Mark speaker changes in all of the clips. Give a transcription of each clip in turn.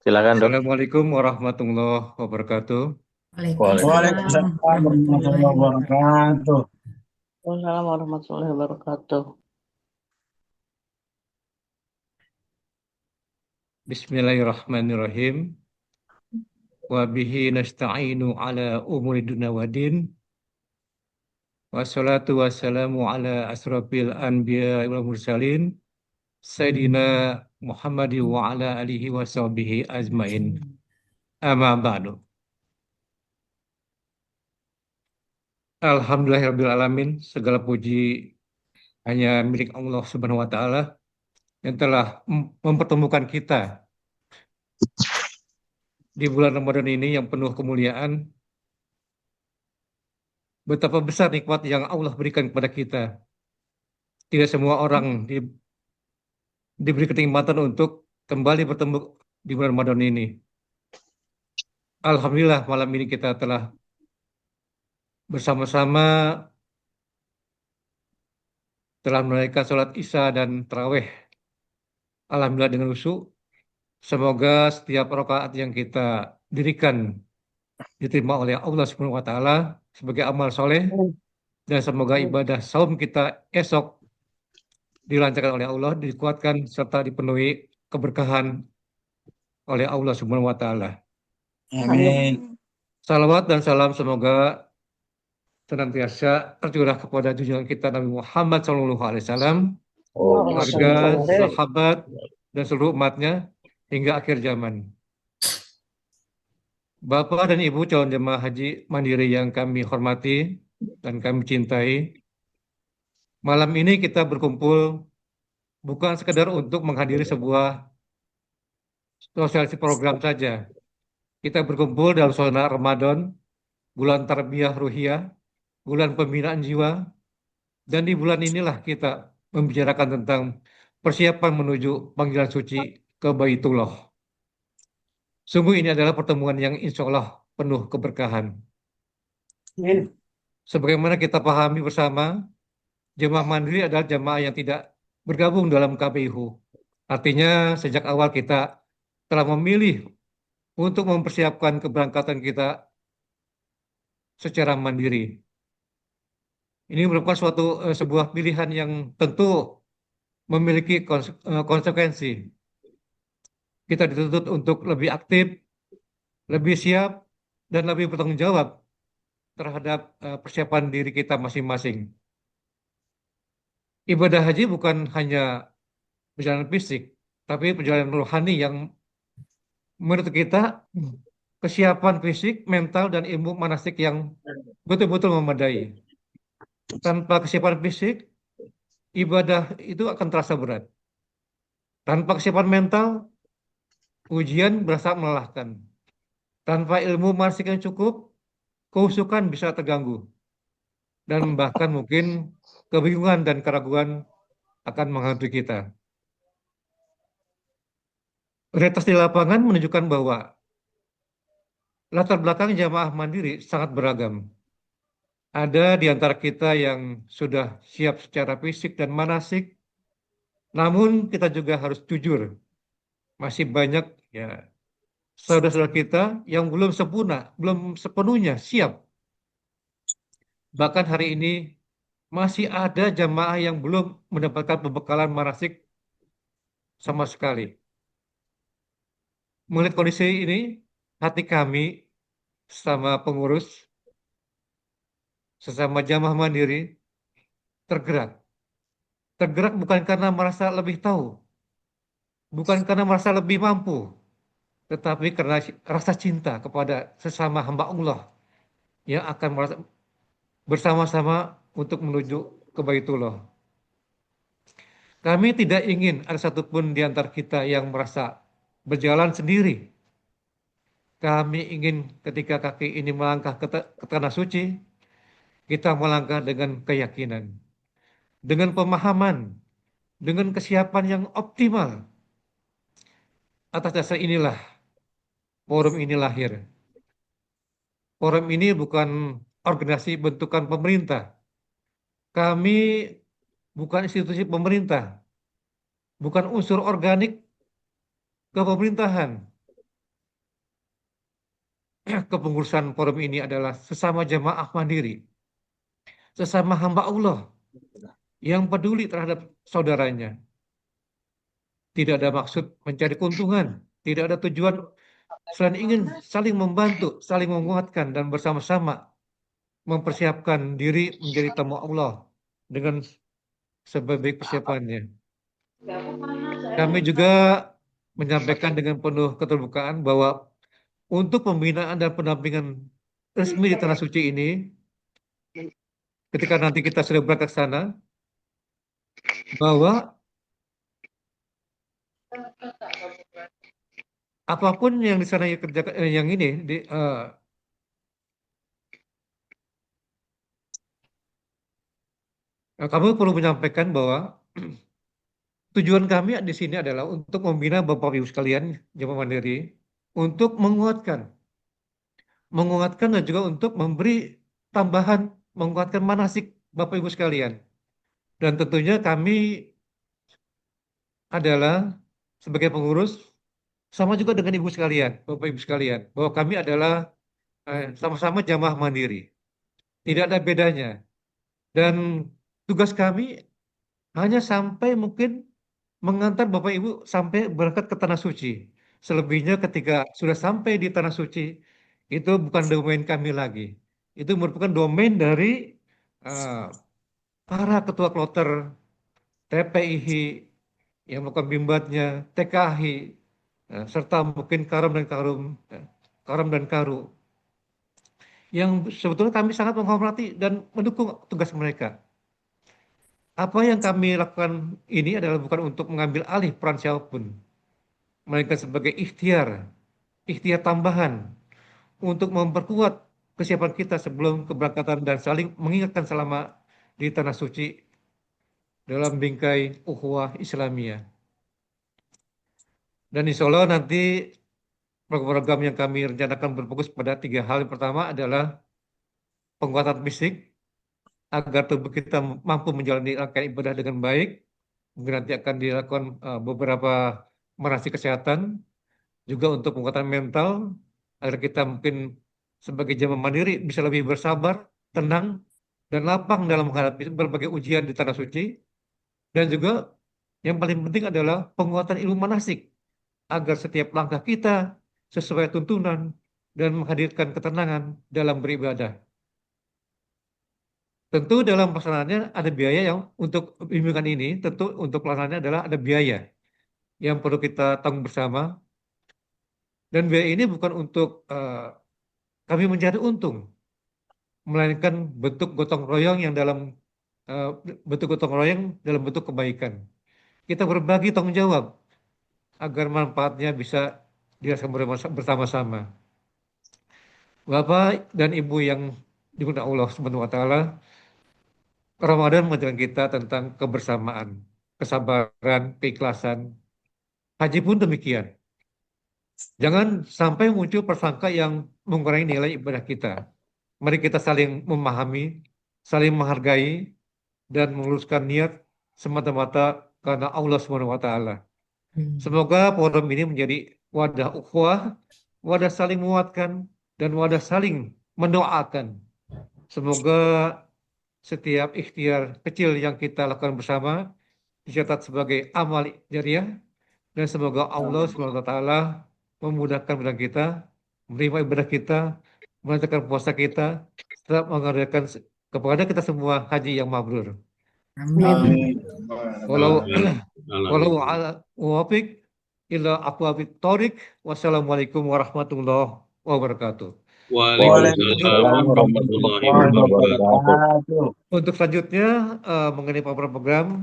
Speaker 1: Silakan dok.
Speaker 2: Assalamualaikum warahmatullahi wabarakatuh.
Speaker 3: Waalaikumsalam
Speaker 4: Waalaikumsalam warahmatullahi
Speaker 3: warahmatullahi wabarakatuh.
Speaker 4: wabarakatuh.
Speaker 1: Waalaikumsalam warahmatullahi wabarakatuh.
Speaker 2: Bismillahirrahmanirrahim. Wa bihi nasta'inu ala umuri dunya waddin. Wassalatu wassalamu ala asrafil anbiya wal mursalin. Sayyidina Muhammad wa ala alihi wa sahbihi ajmain. Amma ba'du. Alhamdulillahirabbil alamin. Segala puji hanya milik Allah Subhanahu wa taala yang telah mempertemukan kita di bulan Ramadan ini yang penuh kemuliaan. Betapa besar nikmat yang Allah berikan kepada kita. Tidak semua orang diberi kenikmatan untuk kembali bertemu di bulan Ramadan ini. Alhamdulillah malam ini kita telah bersama-sama telah menunaikan sholat Isya dan Tarawih. Alhamdulillah dengan khusyuk. Semoga setiap rakaat yang kita dirikan diterima oleh Allah Subhanahu wa taala sebagai amal soleh, dan semoga ibadah saum kita esok dilancarkan oleh Allah, dikuatkan serta dipenuhi keberkahan oleh Allah Subhanahu wa taala.
Speaker 4: Amin.
Speaker 2: Salawat dan salam semoga senantiasa tercurah kepada junjungan kita Nabi Muhammad SAW, keluarga, sahabat, dan seluruh umatnya hingga akhir zaman. Bapak dan Ibu calon jemaah haji mandiri yang kami hormati dan kami cintai, malam ini kita berkumpul bukan sekedar untuk menghadiri sebuah sosialisasi program saja. Kita berkumpul dalam suasana Ramadan, bulan tarbiyah ruhiyah, bulan pembinaan jiwa, dan di bulan inilah kita membicarakan tentang persiapan menuju panggilan suci ke Baitullah. Sungguh ini adalah pertemuan yang insya Allah penuh keberkahan.
Speaker 4: Amin.
Speaker 2: Sebagaimana kita pahami bersama, jemaah mandiri adalah jemaah yang tidak bergabung dalam KBIHU. Artinya sejak awal kita telah memilih untuk mempersiapkan keberangkatan kita secara mandiri. Ini merupakan sebuah pilihan yang tentu memiliki konsekuensi. Kita dituntut untuk lebih aktif, lebih siap, dan lebih bertanggung jawab terhadap persiapan diri kita masing-masing. Ibadah haji bukan hanya perjalanan fisik, tapi perjalanan rohani yang menurut kita kesiapan fisik, mental, dan ilmu manasik yang betul-betul memadai. Tanpa kesiapan fisik, ibadah itu akan terasa berat. Tanpa kesiapan mental, ujian berasa melelahkan. Tanpa ilmu manasik yang cukup, kehusukan bisa terganggu. Dan bahkan mungkin kebingungan dan keraguan akan menghantui kita. Realitas di lapangan menunjukkan bahwa latar belakang jamaah mandiri sangat beragam. Ada di antara kita yang sudah siap secara fisik dan manasik, namun kita juga harus jujur, masih banyak ya saudara-saudara kita yang belum sempurna, belum sepenuhnya siap. Bahkan hari ini masih ada jamaah yang belum mendapatkan pembekalan manasik sama sekali. Melihat kondisi ini, hati kami sama pengurus, sesama jamaah mandiri, tergerak. Tergerak bukan karena merasa lebih tahu, bukan karena merasa lebih mampu, tetapi karena rasa cinta kepada sesama hamba Allah yang akan bersama-sama untuk menuju ke Baitullah. Kami tidak ingin ada satupun di antara kita yang merasa berjalan sendiri. Kami ingin ketika kaki ini melangkah ke tanah suci, kita melangkah dengan keyakinan, dengan pemahaman, dengan kesiapan yang optimal. Atas dasar inilah forum ini lahir. Forum ini bukan organisasi bentukan pemerintah. Kami bukan institusi pemerintah, bukan unsur organik kepemerintahan. kepengurusan forum ini adalah sesama jemaah mandiri, sesama hamba Allah yang peduli terhadap saudaranya. Tidak ada maksud mencari keuntungan, tidak ada tujuan selain ingin saling membantu, saling menguatkan, dan bersama-sama mempersiapkan diri menjadi tamu Allah dengan sebaik persiapannya. Kami juga menyampaikan dengan penuh keterbukaan bahwa untuk pembinaan dan pendampingan resmi di Tanah Suci ini, ketika nanti kita sudah berangkat ke sana, bahwa apapun yang di sana kerjakan, yang ini kami perlu menyampaikan bahwa tujuan kami di sini adalah untuk membina Bapak Ibu sekalian jemaah mandiri, untuk menguatkan dan juga untuk memberi tambahan, menguatkan manasik Bapak Ibu sekalian. Dan tentunya kami adalah sebagai pengurus sama juga dengan Ibu sekalian, Bapak Ibu sekalian, bahwa kami adalah sama-sama jamaah mandiri. Tidak ada bedanya. Dan tugas kami hanya sampai mungkin mengantar Bapak Ibu sampai berangkat ke Tanah Suci. Selebihnya ketika sudah sampai di Tanah Suci, itu bukan domain kami lagi. Itu merupakan domain dari eh, para ketua kloter, TPIH, yang melakukan bimbatnya, TKH, serta mungkin Karam dan Karum, Karam dan Karu, yang sebetulnya kami sangat menghormati dan mendukung tugas mereka. Apa yang kami lakukan ini adalah bukan untuk mengambil alih peran siapapun, melainkan sebagai ikhtiar tambahan untuk memperkuat kesiapan kita sebelum keberangkatan dan saling mengingatkan selama di Tanah Suci dalam bingkai ukhuwah Islamiyah. Dan insya Allah nanti program yang kami rencanakan berfokus pada 3 hal. Yang pertama adalah penguatan fisik agar tubuh kita mampu menjalani rangkaian ibadah dengan baik. Mungkin nanti akan dilakukan beberapa manasik kesehatan, juga untuk penguatan mental agar kita mungkin sebagai jamaah mandiri bisa lebih bersabar, tenang, dan lapang dalam menghadapi berbagai ujian di Tanah Suci. Dan juga yang paling penting adalah penguatan ilmu manasik agar setiap langkah kita sesuai tuntunan dan menghadirkan ketenangan dalam beribadah. Tentu dalam pelaksanaannya ada biaya yang untuk bimbingan ini, tentu untuk pelaksanaannya adalah ada biaya yang perlu kita tanggung bersama. Dan biaya ini bukan untuk kami mencari untung, melainkan bentuk gotong royong yang dalam eh, bentuk gotong royong dalam bentuk kebaikan. Kita berbagi tanggung jawab agar manfaatnya bisa dirasakan bersama-sama. Bapak dan Ibu yang dimuliakan Allah Subhanahu wa taala, Ramadan mengajarkan kita tentang kebersamaan, kesabaran, keikhlasan. Haji pun demikian. Jangan sampai muncul prasangka yang mengurangi nilai ibadah kita. Mari kita saling memahami, saling menghargai, dan meluruskan niat semata-mata karena Allah Subhanahu wa taala. Semoga forum ini menjadi wadah ukhuwah, wadah saling menguatkan, dan wadah saling mendoakan. Semoga setiap ikhtiar kecil yang kita lakukan bersama dicatat sebagai amal jariah, dan semoga Allah Subhanahu wa taala memudahkan ibadah kita, menerima ibadah kita, melancarkan puasa kita, serta mengadakan kepada kita semua haji yang mabrur.
Speaker 3: Amin.
Speaker 2: Walau walau
Speaker 5: Amin.
Speaker 2: ala muwafiq illa aqwabit thoriq. Wassalamualaikum warahmatullahi wabarakatuh.
Speaker 5: Waalaikumsalam warahmatullahi wabarakatuh.
Speaker 2: Untuk selanjutnya mengenai program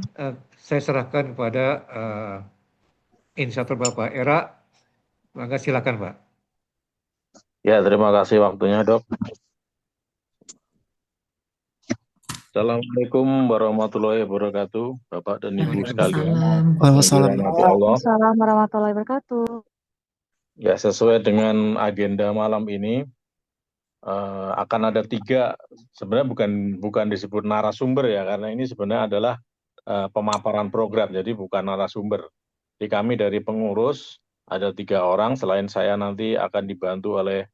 Speaker 2: saya serahkan kepada inisiator Bapak Era. Maka silakan Pak.
Speaker 6: Ya, terima kasih waktunya, Dok. Assalamualaikum warahmatullahi wabarakatuh, Bapak dan Ibu sekalian.
Speaker 3: Waalaikumsalam.
Speaker 6: Dirahmati Allah.
Speaker 7: Assalamualaikum warahmatullahi wabarakatuh.
Speaker 6: Ya, sesuai dengan agenda malam ini akan ada 3, sebenarnya bukan disebut narasumber ya, karena ini sebenarnya adalah pemaparan program, jadi bukan narasumber. Jadi kami dari pengurus ada 3 orang, selain saya nanti akan dibantu oleh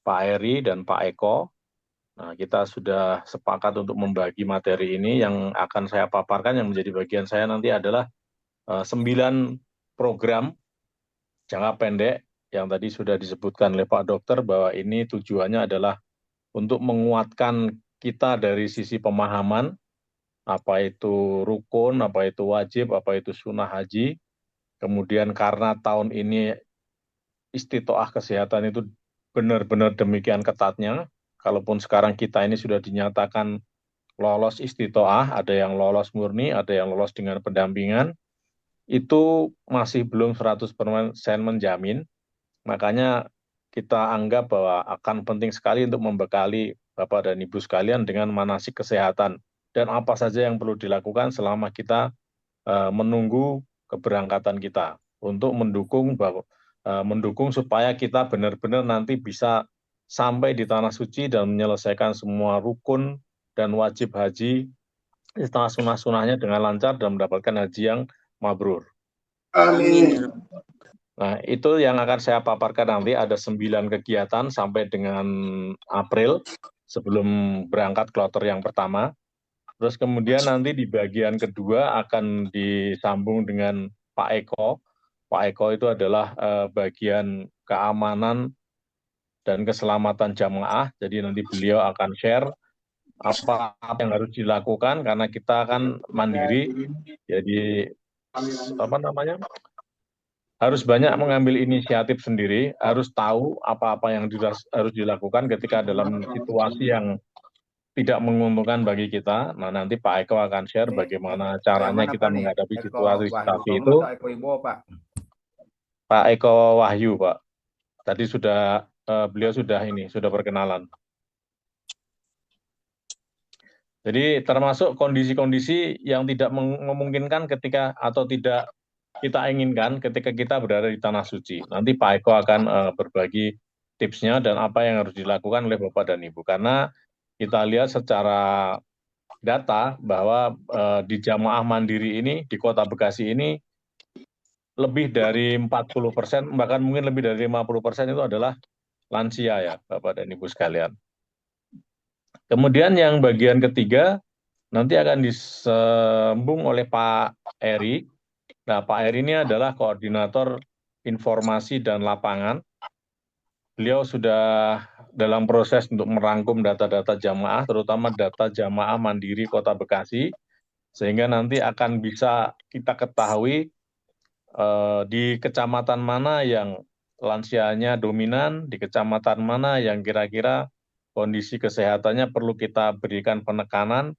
Speaker 6: Pak Eri dan Pak Eko. Nah, kita sudah sepakat untuk membagi materi ini. Yang akan saya paparkan yang menjadi bagian saya nanti adalah 9 program jangka pendek yang tadi sudah disebutkan oleh Pak Dokter bahwa ini tujuannya adalah untuk menguatkan kita dari sisi pemahaman, apa itu rukun, apa itu wajib, apa itu sunnah haji. Kemudian karena tahun ini istitoah kesehatan itu benar-benar demikian ketatnya, kalaupun sekarang kita ini sudah dinyatakan lolos istitoah, ada yang lolos murni, ada yang lolos dengan pendampingan, itu masih belum 100% menjamin. Makanya kita anggap bahwa akan penting sekali untuk membekali Bapak dan Ibu sekalian dengan manasik kesehatan dan apa saja yang perlu dilakukan selama kita menunggu keberangkatan kita untuk mendukung supaya kita benar-benar nanti bisa sampai di Tanah Suci dan menyelesaikan semua rukun dan wajib haji setelah sunah-sunahnya dengan lancar dan mendapatkan haji yang mabrur.
Speaker 3: Amin.
Speaker 6: Nah, itu yang akan saya paparkan nanti, ada 9 kegiatan sampai dengan April sebelum berangkat kloter yang pertama. Terus kemudian nanti di bagian kedua akan disambung dengan Pak Eko. Pak Eko itu adalah bagian keamanan dan keselamatan jamaah. Jadi nanti beliau akan share apa yang harus dilakukan karena kita kan mandiri. Jadi harus banyak mengambil inisiatif sendiri, harus tahu apa-apa yang harus dilakukan ketika dalam situasi yang tidak menguntungkan bagi kita. Nah, nanti Pak Eko akan share bagaimana caranya kita menghadapi situasi itu. Pak Eko Wahyu, Pak. Tadi beliau sudah perkenalan. Jadi termasuk kondisi-kondisi yang tidak memungkinkan ketika atau tidak kita inginkan ketika kita berada di Tanah Suci. Nanti Pak Eko akan berbagi tipsnya dan apa yang harus dilakukan oleh Bapak dan Ibu. Karena kita lihat secara data bahwa di jamaah mandiri ini, di Kota Bekasi ini, lebih dari 40%, bahkan mungkin lebih dari 50% itu adalah lansia ya, Bapak dan Ibu sekalian. Kemudian yang bagian ketiga, nanti akan disambung oleh Pak Eri. Nah, Pak Eri ini adalah koordinator informasi dan lapangan. Beliau sudah dalam proses untuk merangkum data-data jamaah, terutama data jamaah mandiri Kota Bekasi, sehingga nanti akan bisa kita ketahui di kecamatan mana yang lansianya dominan, di kecamatan mana yang kira-kira kondisi kesehatannya perlu kita berikan penekanan,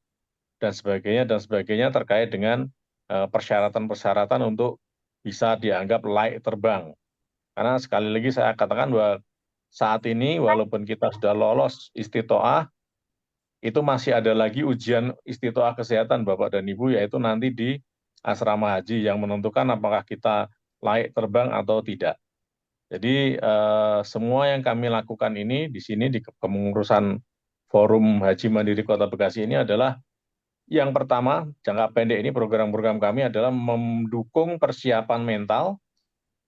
Speaker 6: dan sebagainya terkait dengan persyaratan-persyaratan untuk bisa dianggap layak terbang. Karena sekali lagi saya katakan bahwa saat ini walaupun kita sudah lolos istitoah, itu masih ada lagi ujian istitoah kesehatan Bapak dan Ibu, yaitu nanti di asrama haji yang menentukan apakah kita layak terbang atau tidak. Jadi semua yang kami lakukan ini di sini di kepengurusan Forum Haji Mandiri Kota Bekasi ini adalah yang pertama, jangka pendek ini program-program kami adalah mendukung persiapan mental,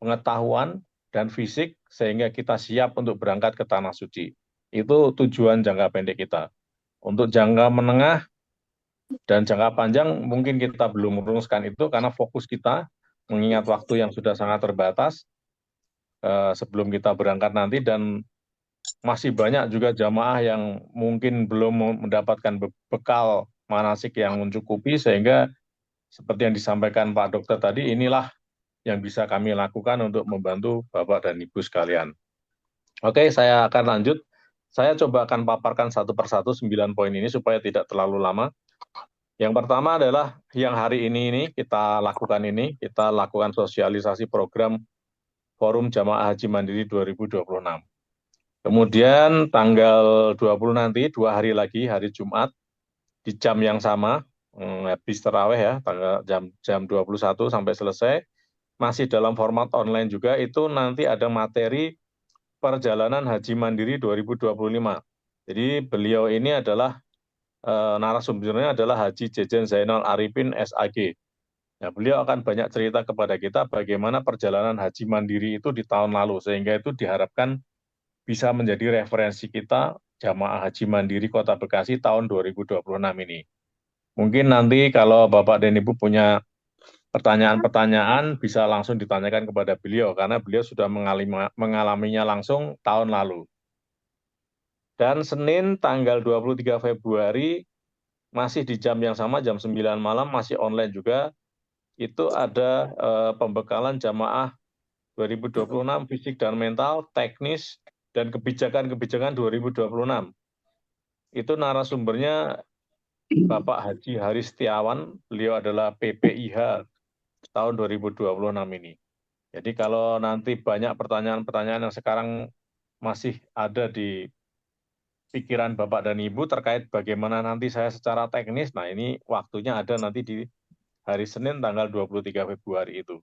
Speaker 6: pengetahuan, dan fisik sehingga kita siap untuk berangkat ke Tanah Suci. Itu tujuan jangka pendek kita. Untuk jangka menengah dan jangka panjang mungkin kita belum merumuskan itu karena fokus kita mengingat waktu yang sudah sangat terbatas sebelum kita berangkat nanti, dan masih banyak juga jamaah yang mungkin belum mendapatkan bekal manasik yang mencukupi, sehingga seperti yang disampaikan Pak Dokter tadi, inilah yang bisa kami lakukan untuk membantu Bapak dan Ibu sekalian. Oke, saya akan lanjut. Saya coba akan paparkan satu persatu 9 poin ini supaya tidak terlalu lama. Yang pertama adalah yang hari ini kita lakukan sosialisasi program Forum Jamaah Haji Mandiri 2026. Kemudian tanggal 20 nanti, 2 hari lagi, hari Jumat, di jam yang sama, habis tarawih ya, jam 21 sampai selesai, masih dalam format online juga, itu nanti ada materi perjalanan Haji Mandiri 2025. Jadi beliau ini adalah, narasumbernya adalah Haji Jejen Zainal Arifin SAG. Nah, beliau akan banyak cerita kepada kita bagaimana perjalanan Haji Mandiri itu di tahun lalu, sehingga itu diharapkan bisa menjadi referensi kita jamaah haji mandiri Kota Bekasi tahun 2026 ini. Mungkin nanti kalau Bapak dan Ibu punya pertanyaan-pertanyaan bisa langsung ditanyakan kepada beliau karena beliau sudah mengalaminya langsung tahun lalu. Dan Senin tanggal 23 Februari masih di jam yang sama, jam 9 malam, masih online juga. Itu ada pembekalan jamaah 2026 fisik dan mental, teknis, dan kebijakan-kebijakan 2026. Itu narasumbernya Bapak Haji Haris Setiawan, beliau adalah PPIH tahun 2026 ini. Jadi kalau nanti banyak pertanyaan-pertanyaan yang sekarang masih ada di pikiran Bapak dan Ibu terkait bagaimana nanti saya secara teknis, nah ini waktunya ada nanti di hari Senin tanggal 23 Februari itu.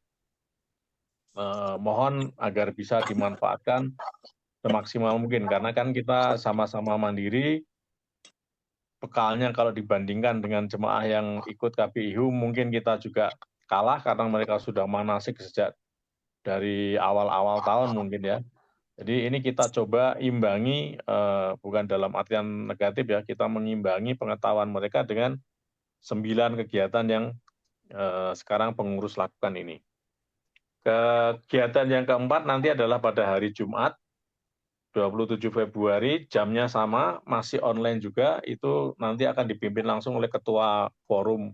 Speaker 6: Mohon agar bisa dimanfaatkan semaksimal mungkin, karena kan kita sama-sama mandiri, bekalnya kalau dibandingkan dengan jemaah yang ikut KBIHU, mungkin kita juga kalah karena mereka sudah manasik sejak dari awal-awal tahun mungkin ya. Jadi ini kita coba imbangi, bukan dalam artian negatif ya, kita mengimbangi pengetahuan mereka dengan 9 kegiatan yang sekarang pengurus lakukan ini. Kegiatan yang keempat nanti adalah pada hari Jumat, 27 Februari, jamnya sama, masih online juga, itu nanti akan dipimpin langsung oleh Ketua Forum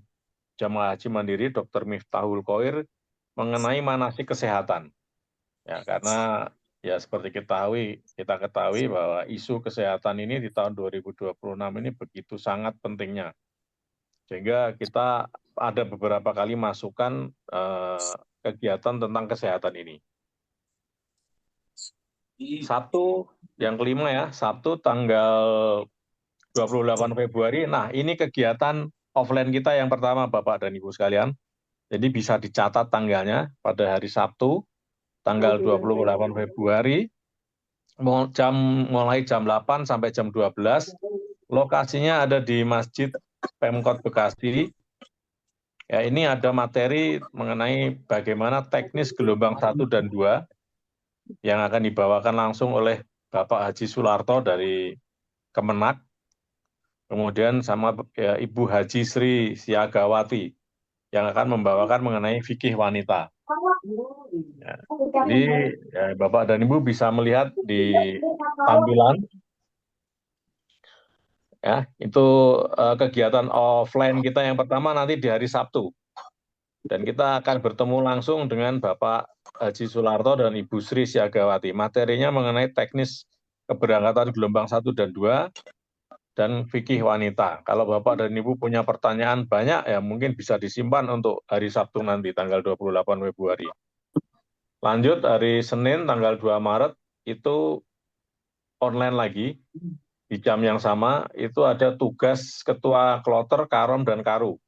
Speaker 6: Jamaah Haji Mandiri, Dr. Miftahul Khoir, mengenai manasik kesehatan. Ya, karena ya seperti kita ketahui bahwa isu kesehatan ini di tahun 2026 ini begitu sangat pentingnya. Sehingga kita ada beberapa kali masukan kegiatan tentang kesehatan ini. Sabtu, yang kelima ya, Sabtu tanggal 28 Februari. Nah, ini kegiatan offline kita yang pertama, Bapak dan Ibu sekalian. Jadi bisa dicatat tanggalnya pada hari Sabtu, tanggal 28 Februari, mulai jam 8 sampai jam 12. Lokasinya ada di Masjid Pemkot Bekasi. Ya, ini ada materi mengenai bagaimana teknis gelombang 1 dan 2 yang akan dibawakan langsung oleh Bapak Haji Sularto dari Kemenak, kemudian sama ya, Ibu Haji Sri Siagawati yang akan membawakan mengenai fikih wanita. Ya, jadi ya, Bapak dan Ibu bisa melihat di tampilan, ya itu kegiatan offline kita yang pertama nanti di hari Sabtu, dan kita akan bertemu langsung dengan Bapak Haji Sularto dan Ibu Sri Siagawati. Materinya mengenai teknis keberangkatan gelombang 1 dan 2 dan fikih wanita. Kalau Bapak dan Ibu punya pertanyaan banyak, ya mungkin bisa disimpan untuk hari Sabtu nanti, tanggal 28 Februari. Lanjut, hari Senin, tanggal 2 Maret, itu online lagi, di jam yang sama, itu ada tugas Ketua Kloter, Karom, dan Karu.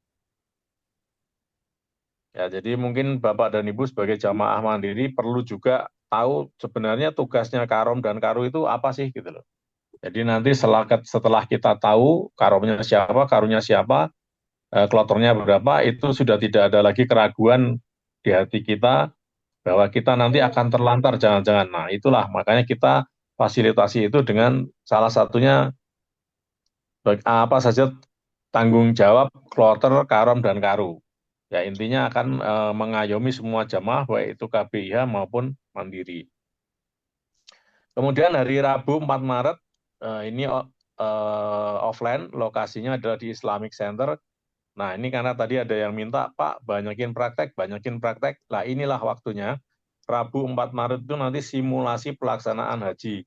Speaker 6: Ya, jadi mungkin Bapak dan Ibu sebagai jamaah mandiri perlu juga tahu sebenarnya tugasnya Karom dan Karu itu apa sih gitu loh. Jadi nanti setelah kita tahu Karomnya siapa, Karunya siapa, kloternya berapa, itu sudah tidak ada lagi keraguan di hati kita bahwa kita nanti akan terlantar jangan-jangan. Nah, itulah makanya kita fasilitasi itu dengan salah satunya apa saja tanggung jawab kloter, Karom, dan Karu. Ya, intinya akan mengayomi semua jamaah, baik itu KBIH maupun mandiri. Kemudian hari Rabu 4 Maret, ini offline, lokasinya adalah di Islamic Center. Nah, ini karena tadi ada yang minta, Pak, banyakin praktek. Nah, inilah waktunya. Rabu 4 Maret itu nanti simulasi pelaksanaan haji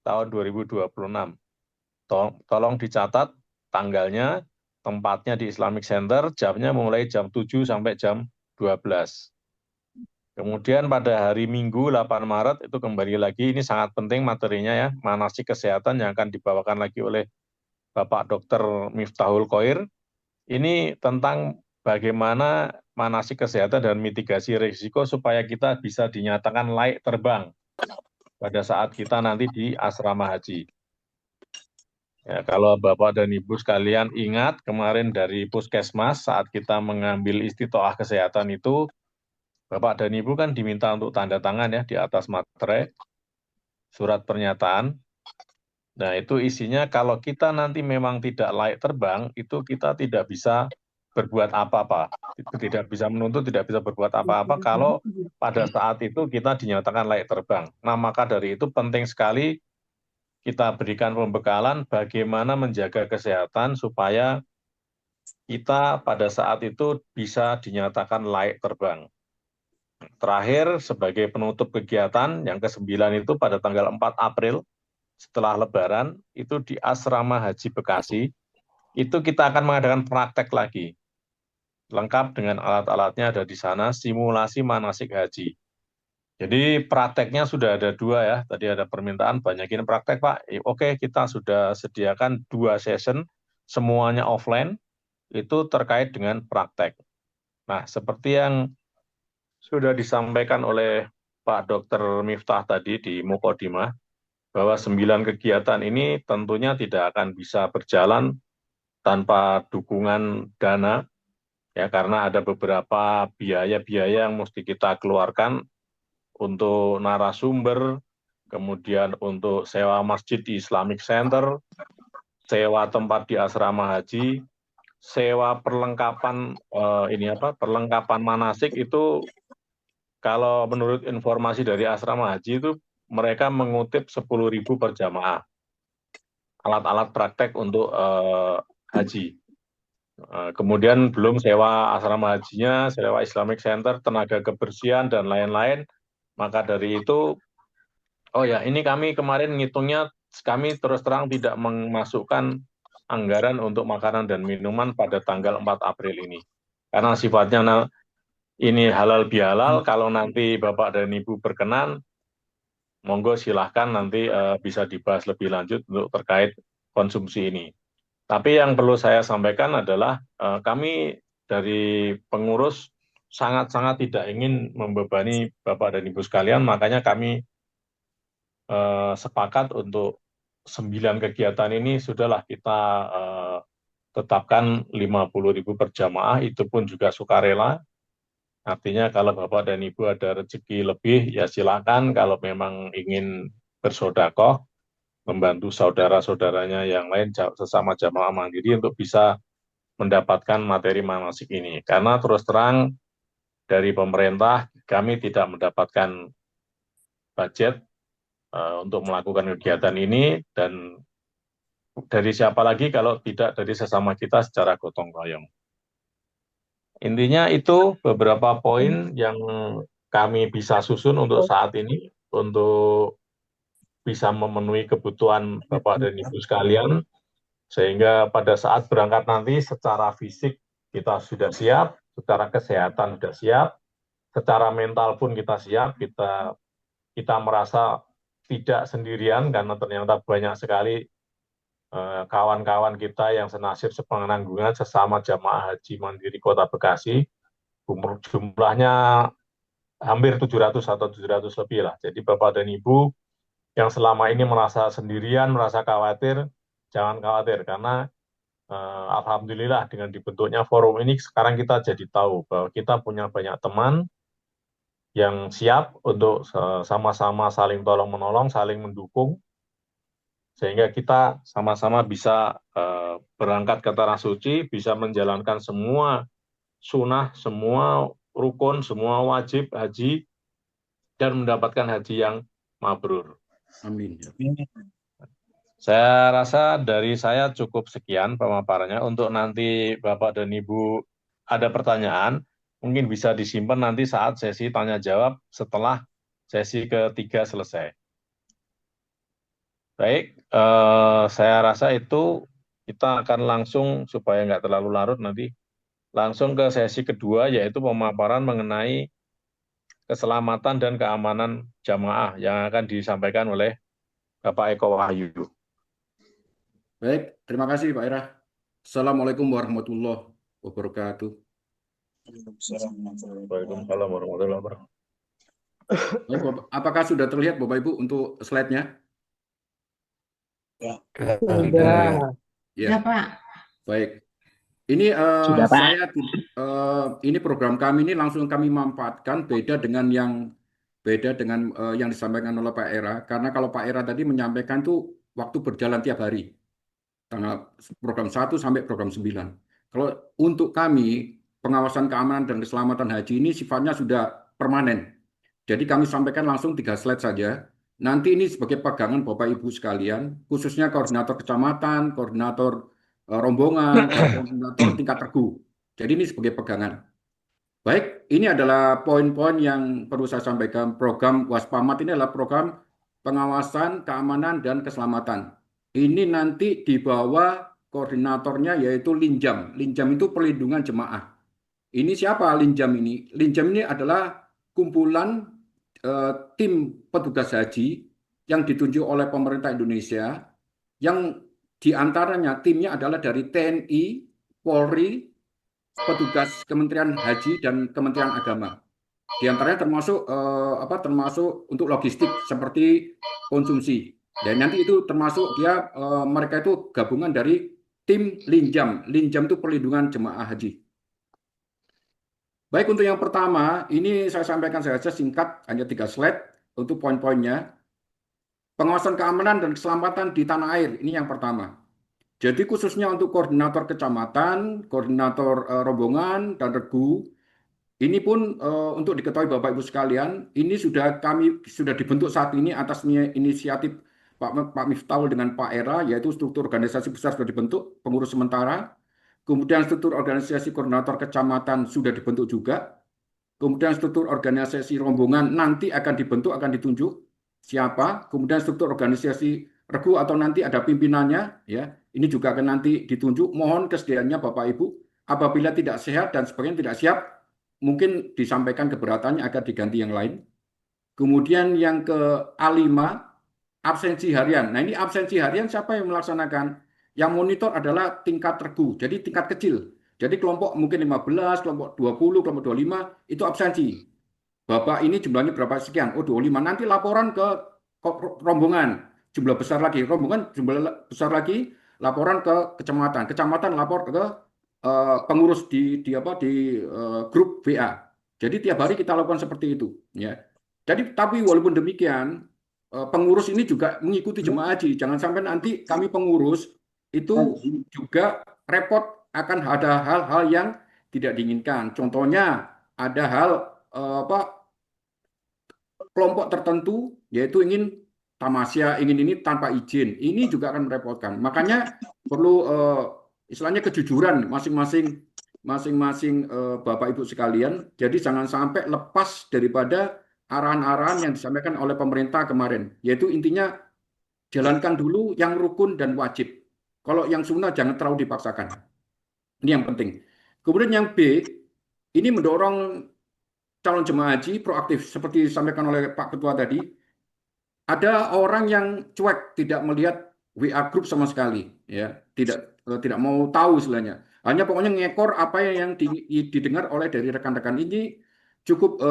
Speaker 6: tahun 2026. Tolong dicatat tanggalnya, tempatnya di Islamic Center, jamnya mulai jam 7 sampai jam 12. Kemudian pada hari Minggu 8 Maret itu kembali lagi, ini sangat penting materinya ya, manasik kesehatan yang akan dibawakan lagi oleh Bapak Dr. Miftahul Khoir. Ini tentang bagaimana manasik kesehatan dan mitigasi risiko supaya kita bisa dinyatakan layak terbang pada saat kita nanti di asrama haji. Ya, kalau Bapak dan Ibu sekalian ingat kemarin dari Puskesmas saat kita mengambil istitoah kesehatan itu, Bapak dan Ibu kan diminta untuk tanda tangan ya di atas materai. surat pernyataan. Nah, itu isinya kalau kita nanti memang tidak layak terbang, itu kita tidak bisa berbuat apa-apa. Tidak bisa menuntut, tidak bisa berbuat apa-apa kalau pada saat itu kita dinyatakan layak terbang. Nah, maka dari itu penting sekali kita berikan pembekalan bagaimana menjaga kesehatan supaya kita pada saat itu bisa dinyatakan layak terbang. Terakhir, sebagai penutup kegiatan, yang ke-9 itu pada tanggal 4 April, setelah Lebaran, itu di Asrama Haji Bekasi, itu kita akan mengadakan praktek lagi. Lengkap dengan alat-alatnya ada di sana, simulasi manasik haji. Jadi prakteknya sudah ada 2 ya, tadi ada permintaan banyakin praktek Pak. Oke, kita sudah sediakan 2 session, semuanya offline, itu terkait dengan praktek. Nah, seperti yang sudah disampaikan oleh Pak Dr. Miftah tadi di Mukodimah, bahwa 9 kegiatan ini tentunya tidak akan bisa berjalan tanpa dukungan dana, ya karena ada beberapa biaya-biaya yang mesti kita keluarkan untuk narasumber, kemudian untuk sewa masjid di Islamic Center, sewa tempat di asrama haji, sewa perlengkapan perlengkapan manasik itu kalau menurut informasi dari asrama haji itu mereka mengutip 10.000 per jamaah alat-alat praktek untuk haji. Kemudian belum sewa asrama hajinya, sewa Islamic Center, tenaga kebersihan dan lain-lain. Maka dari itu, oh ya ini kami kemarin ngitungnya kami terus terang tidak memasukkan anggaran untuk makanan dan minuman pada tanggal 4 April ini. Karena sifatnya ini halal bihalal, kalau nanti Bapak dan Ibu berkenan, monggo silahkan nanti bisa dibahas lebih lanjut untuk terkait konsumsi ini. Tapi yang perlu saya sampaikan adalah kami dari pengurus sangat-sangat tidak ingin membebani Bapak dan Ibu sekalian, makanya kami sepakat untuk 9 kegiatan ini sudahlah kita tetapkan 50.000 per jamaah, itu pun juga sukarela. Artinya kalau Bapak dan Ibu ada rezeki lebih, ya silakan. Kalau memang ingin bersodakoh, membantu saudara-saudaranya yang lain sesama jamaah mandiri untuk bisa mendapatkan materi manasik ini. Karena terus terang dari pemerintah kami tidak mendapatkan budget untuk melakukan kegiatan ini, dan dari siapa lagi kalau tidak dari sesama kita secara gotong royong. Intinya itu beberapa poin yang kami bisa susun untuk saat ini, untuk bisa memenuhi kebutuhan Bapak dan Ibu sekalian, sehingga pada saat berangkat nanti secara fisik kita sudah siap, secara kesehatan sudah siap, secara mental pun kita siap, kita merasa tidak sendirian karena ternyata banyak sekali kawan-kawan kita yang senasib sepenanggungan sesama jamaah haji mandiri Kota Bekasi, jumlahnya hampir 700 atau 700 lebih lah. Jadi Bapak dan Ibu yang selama ini merasa sendirian, merasa khawatir, jangan khawatir karena alhamdulillah dengan dibentuknya forum ini sekarang kita jadi tahu bahwa kita punya banyak teman yang siap untuk sama-sama saling tolong-menolong, saling mendukung, sehingga kita sama-sama bisa berangkat ke Tanah Suci, bisa menjalankan semua sunnah, semua rukun, semua wajib haji, dan mendapatkan haji yang mabrur.
Speaker 3: Amin.
Speaker 6: Saya rasa dari saya cukup sekian pemaparannya. Untuk nanti Bapak dan Ibu ada pertanyaan, mungkin bisa disimpan nanti saat sesi tanya-jawab setelah sesi ketiga selesai. Baik, saya rasa itu kita akan langsung, supaya nggak terlalu larut nanti, langsung ke sesi kedua, yaitu pemaparan mengenai keselamatan dan keamanan jamaah yang akan disampaikan oleh Bapak Eko Wahyu.
Speaker 3: Baik, terima kasih Pak Ira. Assalamualaikum warahmatullahi wabarakatuh.
Speaker 6: Waalaikumsalam warahmatullahi wabarakatuh.
Speaker 3: Baik, apakah sudah terlihat Bapak Ibu untuk slide-nya?
Speaker 1: Sudah.
Speaker 3: Ya,
Speaker 8: Pak.
Speaker 3: baik. Ini ini program kami ini langsung kami manfaatkan, beda dengan yang Beda dengan yang disampaikan oleh Pak Era, karena kalau Pak Era tadi menyampaikan tuh waktu berjalan tiap hari, tanggal program 1 sampai program 9. Kalau untuk kami, pengawasan keamanan dan keselamatan haji ini sifatnya sudah permanen. Jadi kami sampaikan langsung 3 slide saja. Nanti ini sebagai pegangan Bapak Ibu sekalian, khususnya koordinator kecamatan, koordinator rombongan, dan koordinator tingkat regu. Jadi ini sebagai pegangan. Baik, ini adalah poin-poin yang perlu saya sampaikan. Program Waspamat ini adalah program pengawasan, keamanan, dan keselamatan. Ini nanti di bawah koordinatornya yaitu Linjam. Linjam itu perlindungan jemaah. Ini siapa Linjam ini? Linjam ini adalah kumpulan tim petugas haji yang ditunjuk oleh pemerintah Indonesia, yang diantaranya timnya adalah dari TNI, Polri, petugas Kementerian Haji dan Kementerian Agama. Di antaranya termasuk untuk logistik seperti konsumsi. Dan nanti itu termasuk mereka itu gabungan dari tim Linjam. Linjam itu perlindungan jemaah haji. Baik, untuk yang pertama, ini saya sampaikan saja singkat, hanya 3 slide untuk poin-poinnya. Pengawasan keamanan dan keselamatan di tanah air, ini yang pertama. Jadi khususnya untuk koordinator kecamatan, koordinator rombongan, dan regu, ini pun untuk diketahui Bapak Ibu sekalian, ini sudah dibentuk saat ini atas inisiatif Pak Miftahul dengan Pak Era, yaitu struktur organisasi besar sudah dibentuk, pengurus sementara. Kemudian struktur organisasi koordinator kecamatan sudah dibentuk juga. Kemudian struktur organisasi rombongan nanti akan dibentuk, akan ditunjuk siapa. Kemudian struktur organisasi regu atau nanti ada pimpinannya, ya. Ini juga akan nanti ditunjuk. Mohon kesediaannya Bapak Ibu, apabila tidak sehat dan sebagainya tidak siap, mungkin disampaikan keberatannya agar diganti yang lain. Kemudian yang ke A5, absensi harian. Nah, ini absensi harian siapa yang melaksanakan? Yang monitor adalah tingkat regu, jadi tingkat kecil. Jadi kelompok mungkin 15, kelompok 20, kelompok 25, itu absensi. Bapak ini jumlahnya berapa sekian? Oh, 25. Nanti laporan ke rombongan, jumlah besar lagi. Rombongan jumlah besar lagi, laporan ke kecamatan. Kecamatan lapor ke pengurus di grup WA. Jadi tiap hari kita lakukan seperti itu. Ya. Jadi tapi walaupun demikian, pengurus ini juga mengikuti jemaah haji. Jangan sampai nanti kami pengurus itu juga repot akan ada hal-hal yang tidak diinginkan. Contohnya ada hal kelompok tertentu yaitu ingin tamasya, ingin ini tanpa izin. Ini juga akan merepotkan. Makanya perlu istilahnya kejujuran masing-masing Bapak Ibu sekalian. Jadi jangan sampai lepas daripada arahan-arahan yang disampaikan oleh pemerintah kemarin. Yaitu intinya jalankan dulu yang rukun dan wajib. Kalau yang sunnah jangan terlalu dipaksakan. Ini yang penting. Kemudian yang B, ini mendorong calon jemaah haji proaktif seperti disampaikan oleh Pak Ketua tadi. Ada orang yang cuek, tidak melihat WA group sama sekali, ya, tidak mau tahu istilahnya. Hanya pokoknya ngekor apa yang didengar oleh dari rekan-rekan ini cukup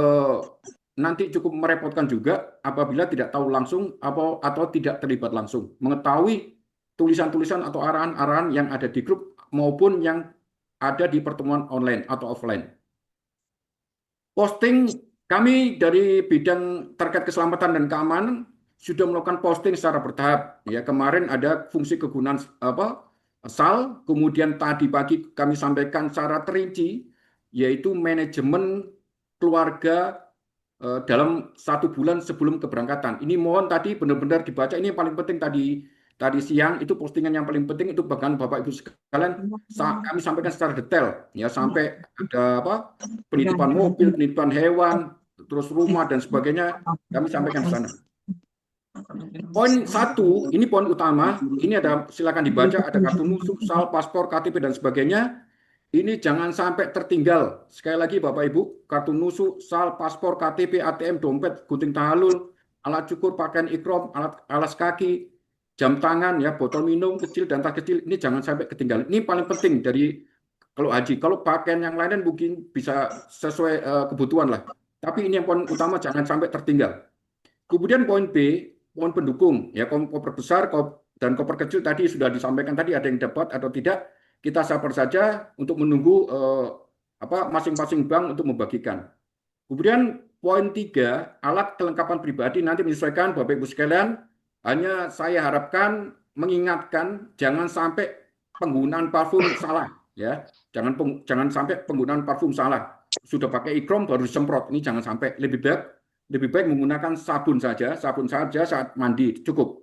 Speaker 3: nanti cukup merepotkan juga apabila tidak tahu langsung atau tidak terlibat langsung mengetahui tulisan-tulisan atau arahan-arahan yang ada di grup maupun yang ada di pertemuan online atau offline. Posting kami dari bidang terkait keselamatan dan keamanan sudah melakukan posting secara bertahap. Ya, kemarin ada fungsi kegunaan SAL, kemudian tadi pagi kami sampaikan secara terinci yaitu manajemen keluarga dalam 1 bulan sebelum keberangkatan. Ini mohon tadi benar-benar dibaca. Ini yang paling penting tadi siang itu postingan yang paling penting itu bahkan Bapak Ibu sekalian kami sampaikan secara detail ya sampai ada penitipan mobil, penitipan hewan, terus rumah dan sebagainya kami sampaikan di sana. Poin 1, ini poin utama, ini ada silakan dibaca, ada kartu nusuk, SAL, paspor, KTP dan sebagainya. Ini jangan sampai tertinggal. Sekali lagi Bapak Ibu, kartu nusuk, SAL, paspor, KTP, ATM, dompet, gunting tahalul, alat cukur, pakaian ikram, alas kaki, jam tangan, ya, botol minum kecil dan tas kecil, ini jangan sampai ketinggalan. Ini paling penting dari kalau haji. Kalau pakaian yang lain mungkin bisa sesuai kebutuhan lah. Tapi ini yang poin utama, jangan sampai tertinggal. Kemudian poin B, poin pendukung, ya, koper besar dan koper kecil tadi sudah disampaikan tadi ada yang dapat atau tidak. Kita sabar saja untuk menunggu masing-masing bank untuk membagikan. Kemudian poin 3, alat kelengkapan pribadi nanti menyesuaikan Bapak Ibu sekalian. Hanya saya harapkan mengingatkan jangan sampai penggunaan parfum salah, ya. Jangan sampai penggunaan parfum salah. Sudah pakai ikrom baru disemprot. Ini jangan sampai. Lebih baik menggunakan sabun saja saat mandi cukup.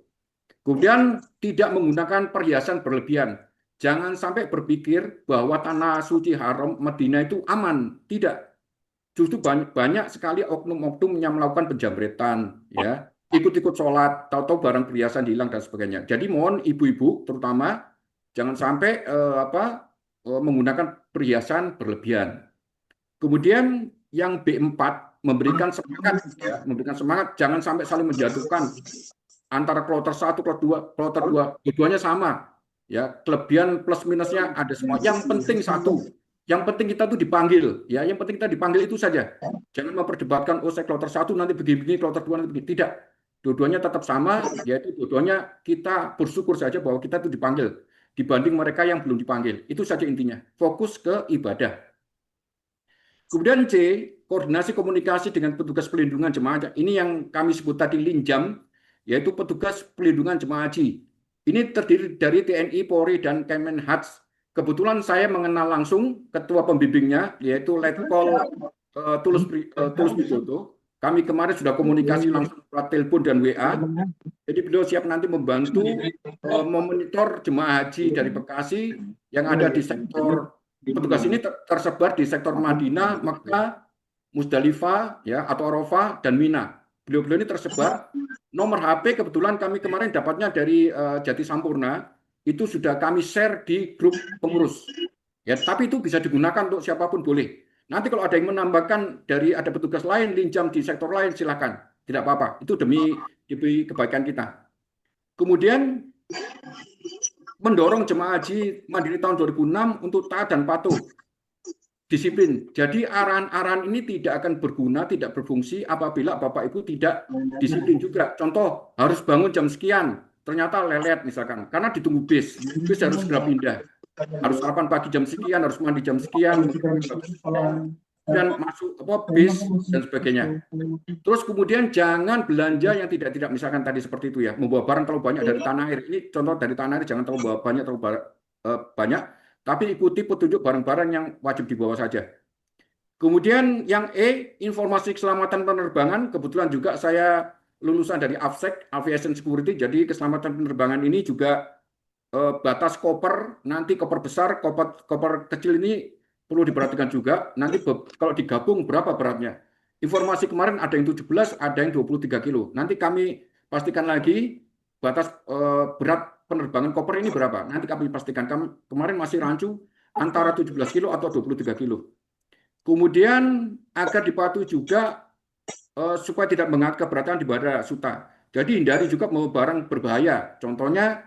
Speaker 3: Kemudian tidak menggunakan perhiasan berlebihan. Jangan sampai berpikir bahwa tanah suci haram Madinah itu aman. Tidak. Justru banyak sekali oknum-oknum yang melakukan penjamretan, ya, ikut-ikut sholat, tahu-tahu barang perhiasan hilang dan sebagainya. Jadi mohon ibu-ibu terutama jangan sampai menggunakan perhiasan berlebihan. Kemudian yang B4 memberikan semangat, ya, jangan sampai saling menjatuhkan antara kloter 1, kloter 2, keduanya sama, ya, kelebihan plus minusnya ada semua. Yang penting satu. Yang penting kita tuh dipanggil, ya. Yang penting kita dipanggil itu saja. Jangan memperdebatkan, oh saya kloter 1 nanti begini, kloter 2 nanti begini. Tidak. Dua-duanya tetap sama, yaitu dua-duanya kita bersyukur saja bahwa kita itu dipanggil dibanding mereka yang belum dipanggil. Itu saja intinya. Fokus ke ibadah. Kemudian C, koordinasi komunikasi dengan petugas pelindungan jemaah. Ini yang kami sebut tadi Linjam, yaitu petugas pelindungan jemaah haji. Ini terdiri dari TNI, Polri, dan Kemenhats. Kebetulan saya mengenal langsung ketua pembimbingnya, yaitu Letkol Tulus Wijoto. Kami kemarin sudah komunikasi langsung lewat telepon dan WA. Jadi beliau siap nanti membantu memonitor jemaah haji dari Bekasi yang ada di sektor, petugas ini tersebar di sektor Madinah, Mekah, Musdalifah, ya, atau Arafah, dan Mina. Beliau-beliau ini tersebar. Nomor HP kebetulan kami kemarin dapatnya dari Jati Sampurna. Itu sudah kami share di grup pengurus. Ya, tapi itu bisa digunakan untuk siapapun boleh. Nanti kalau ada yang menambahkan dari ada petugas lain, Linjam di sektor lain, silakan. Tidak apa-apa. Itu demi kebaikan kita. Kemudian mendorong jemaah haji Mandiri tahun 2006 untuk taat dan patuh. Disiplin. Jadi arahan-arahan ini tidak akan berguna, tidak berfungsi apabila Bapak Ibu tidak disiplin juga. Contoh, harus bangun jam sekian. Ternyata lelet misalkan, karena ditunggu bis harus segera pindah, harus sarapan pagi jam sekian, harus mandi jam sekian, dan masuk bis dan sebagainya. Terus kemudian jangan belanja yang tidak misalkan tadi seperti itu, ya, membawa barang terlalu banyak dari tanah air. Ini contoh dari tanah air, jangan terlalu bawa banyak, tapi ikuti petunjuk barang-barang yang wajib dibawa saja. Kemudian yang E, informasi keselamatan penerbangan. Kebetulan juga saya lulusan dari AFSEC, Aviation Security, jadi keselamatan penerbangan ini juga batas koper, nanti koper besar, koper kecil ini perlu diperhatikan juga, nanti kalau digabung berapa beratnya. Informasi kemarin ada yang 17, ada yang 23 kilo, nanti kami pastikan lagi batas berat penerbangan koper ini berapa, nanti kami pastikan. Kemarin masih rancu antara 17 kilo atau 23 kilo. Kemudian agar dipatuhi juga supaya tidak mengalami keberatan di bandara Suta. Jadi hindari juga membawa barang berbahaya. Contohnya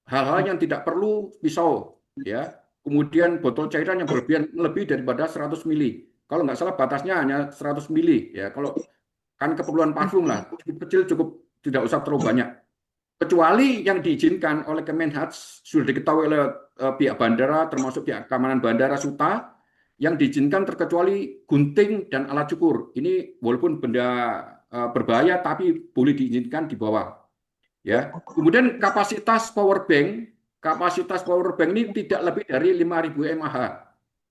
Speaker 3: hal-hal yang tidak perlu, pisau, ya. Kemudian botol cairan yang berlebihan lebih daripada 100 mili. Kalau nggak salah batasnya hanya 100 mili, ya. Kalau kan keperluan parfum lah, cukup kecil, cukup, tidak usah terlalu banyak. Kecuali yang diizinkan oleh Kemenhats, sudah diketahui oleh pihak bandara, termasuk pihak keamanan bandara Suta, yang diizinkan terkecuali gunting dan alat cukur. Ini walaupun benda berbahaya tapi boleh diizinkan dibawa. Ya. Kemudian kapasitas power bank ini tidak lebih dari 5.000 mAh.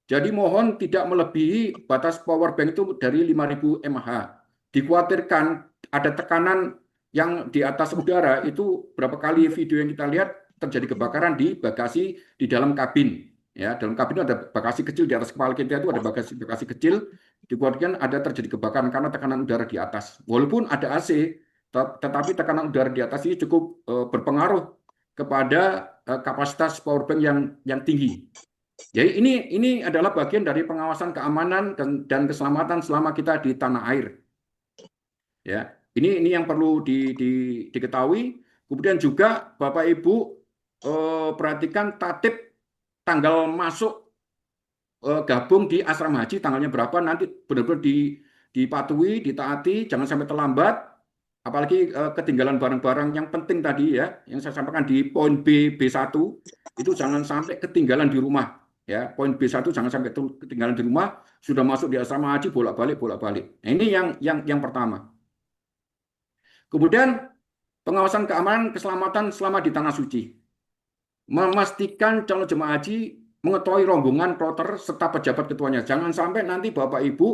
Speaker 3: Jadi mohon tidak melebihi batas power bank itu dari 5.000 mAh. Dikhawatirkan ada tekanan yang di atas udara, itu berapa kali video yang kita lihat terjadi kebakaran di bagasi di dalam kabin. Ya, dalam kabin itu ada bagasi kecil, di atas kepala kita itu ada bagasi kecil, dikhawatirkan ada terjadi kebakaran karena tekanan udara di atas. Walaupun ada AC, tetapi tekanan udara di atas ini cukup berpengaruh kepada kapasitas power bank yang tinggi. Jadi ini adalah bagian dari pengawasan keamanan dan keselamatan selama kita di tanah air. Ya, ini yang perlu diketahui. Kemudian juga Bapak Ibu perhatikan tatib tanggal masuk gabung di asrama haji, tanggalnya berapa, nanti benar-benar dipatuhi, ditaati, jangan sampai terlambat, apalagi ketinggalan barang-barang yang penting tadi, ya, yang saya sampaikan di poin B1, itu jangan sampai ketinggalan di rumah. ya. Poin B1 jangan sampai ketinggalan di rumah, sudah masuk di asrama haji bolak-balik. Nah, ini yang pertama. Kemudian pengawasan keamanan keselamatan selama di tanah suci. Memastikan calon jemaah haji mengetahui rombongan kloter serta pejabat ketuanya. Jangan sampai nanti Bapak Ibu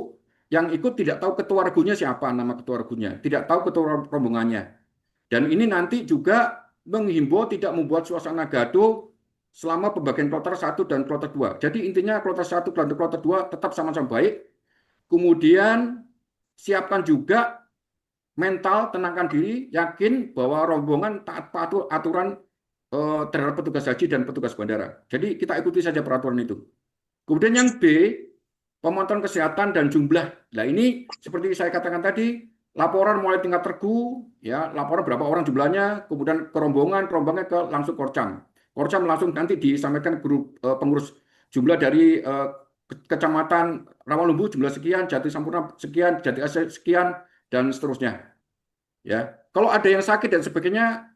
Speaker 3: yang ikut tidak tahu ketua regunya siapa, nama ketua regunya, tidak tahu ketua rombongannya. Dan ini nanti juga menghimbau tidak membuat suasana gaduh selama pembagian kloter 1 dan kloter 2. Jadi intinya kloter 1 dan kloter 2 tetap sama-sama baik. Kemudian siapkan juga mental, tenangkan diri, yakin bahwa rombongan taat patuh aturan terhadap petugas haji dan petugas bandara. Jadi kita ikuti saja peraturan itu. Kemudian yang B, pemantauan kesehatan dan jumlah. Nah ini seperti saya katakan tadi, laporan mulai tingkat regu, ya laporan berapa orang jumlahnya, kemudian kerombongan ke langsung Korcam. Korcam langsung nanti disampaikan grup pengurus jumlah dari kecamatan Rawalumbu jumlah sekian, Jati Sampurna sekian, Jati Asih sekian, dan seterusnya. Ya, kalau ada yang sakit dan sebagainya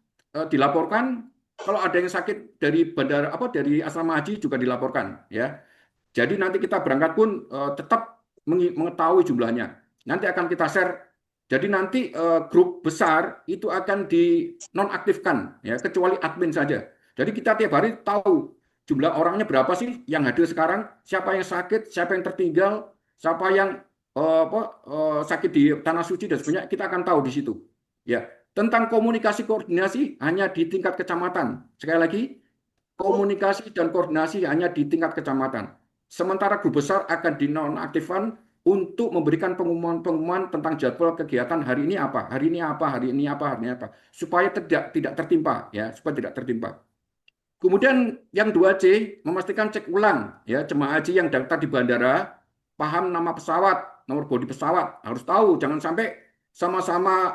Speaker 3: dilaporkan. Kalau ada yang sakit dari bandara dari asrama haji juga dilaporkan, ya. Jadi nanti kita berangkat pun tetap mengetahui jumlahnya. Nanti akan kita share. Jadi nanti grup besar itu akan dinonaktifkan, ya, kecuali admin saja. Jadi kita tiap hari tahu jumlah orangnya berapa sih yang hadir sekarang, siapa yang sakit, siapa yang tertinggal, siapa yang sakit di tanah suci dan sebagainya, kita akan tahu di situ. Ya. Tentang komunikasi koordinasi hanya di tingkat kecamatan. Sekali lagi, komunikasi dan koordinasi hanya di tingkat kecamatan. Sementara grup besar akan dinonaktifkan untuk memberikan pengumuman tentang jadwal kegiatan hari ini apa, supaya tidak tertimpa, ya, supaya tidak tertimpa. Kemudian yang 2C, memastikan cek ulang, ya, jemaah haji yang daftar di bandara paham nama pesawat, nomor bodi pesawat, harus tahu, jangan sampai sama-sama